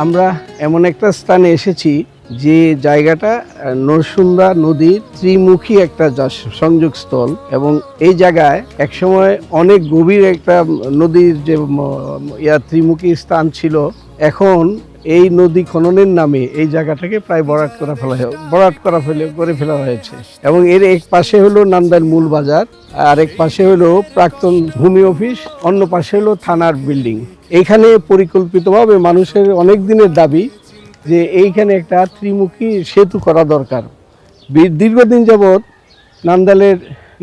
আমরা এমন একটা স্থানে এসেছি যে জায়গাটা নরসুন্দা নদীর ত্রিমুখী একটা সংযোগ স্থল এবং এই জায়গায় একসময় অনেক গভীর একটা নদীর যে ত্রিমুখী স্থান ছিল। এখন এই নদী খননের নামে এই জায়গাটাকে প্রায় করে ফেলা হয়েছে এবং এর এক পাশে হলো নান্দাইল মূল বাজার, আর এক পাশে হলো প্রাক্তন ভূমি অফিস, অন্য পাশে হলো থানার বিল্ডিং। এইখানে পরিকল্পিতভাবে মানুষের অনেক দিনের দাবি যে এইখানে একটা ত্রিমুখী সেতু করা দরকার। দীর্ঘদিন যাবৎ নান্দাইলের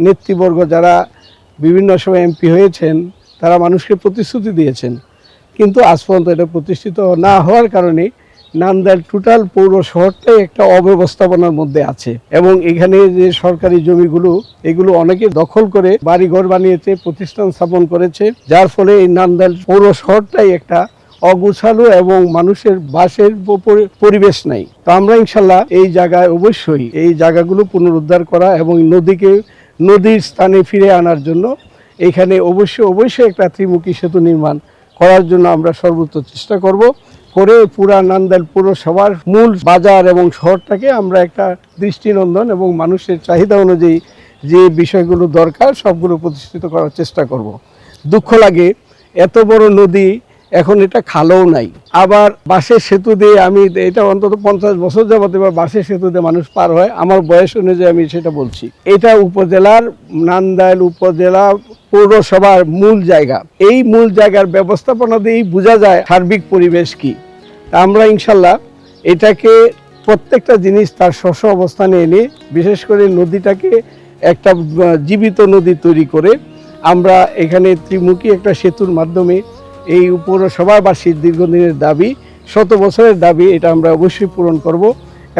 নেতৃবর্গ যারা বিভিন্ন সময় এমপি হয়েছেন তারা মানুষকে প্রতিশ্রুতি দিয়েছেন, কিন্তু আজ পর্যন্ত এটা প্রতিষ্ঠিত না হওয়ার কারণে নান্দাইল টোটাল পৌর শহরটাই একটা অব্যবস্থাপনার মধ্যে আছে এবং এখানে যে সরকারি জমিগুলো এগুলো অনেকে দখল করে বাড়িঘর বানিয়েছে, প্রতিষ্ঠান স্থাপন করেছে, যার ফলে এই নান্দাইল পৌর শহরটাই একটা অগুছালো এবং মানুষের বাসের পরিবেশ নাই। তো আমরা ইনশাল্লাহ এই জায়গায় অবশ্যই এই জায়গাগুলো পুনরুদ্ধার করা এবং নদীর স্থানে ফিরে আনার জন্য এখানে অবশ্যই একটা ত্রিমুখী সেতু নির্মাণ করার জন্য আমরা সর্বোচ্চ চেষ্টা করব। করে পুরা নান্দাইল পৌরসভার মূল বাজার এবং শহরটাকে আমরা একটা দৃষ্টিনন্দন এবং মানুষের চাহিদা অনুযায়ী যে বিষয়গুলো দরকার সবগুলো প্রতিষ্ঠিত করার চেষ্টা করব। দুঃখ লাগে এত বড় নদী এখন এটা খালও নাই, আবার বাঁশের সেতু দিয়ে আমি এটা অন্তত 50 বছর যাবত এবার বাঁশের সেতু দিয়ে মানুষ পার হয়, আমার বয়স অনুযায়ী আমি সেটা বলছি। এটা উপজেলার নান্দাইল উপজেলা পৌরসভার মূল জায়গা, এই মূল জায়গার ব্যবস্থাপনা দিয়েই বোঝা যায় সার্বিক পরিবেশ কি। আমরা ইনশাল্লাহ এটাকে প্রত্যেকটা জিনিস তার স্ব অবস্থানে এনে বিশেষ করে নদীটাকে একটা জীবিত নদী তৈরি করে আমরা এখানে ত্রিমুখী একটা সেতুর মাধ্যমে এই পৌরসভাবাসীর দীর্ঘদিনের দাবি, 100 বছরের দাবি, এটা আমরা অবশ্যই পূরণ করব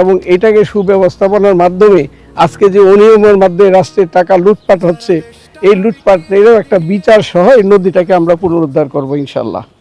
এবং এটাকে সুব্যবস্থাপনার মাধ্যমে আজকে যে অনিয়মের মাধ্যমে রাষ্ট্রের টাকা লুটপাট হচ্ছে এই লুটপাটেরও একটা বিচার সহ এই নদীটাকে আমরা পুনরুদ্ধার করব ইনশাল্লাহ।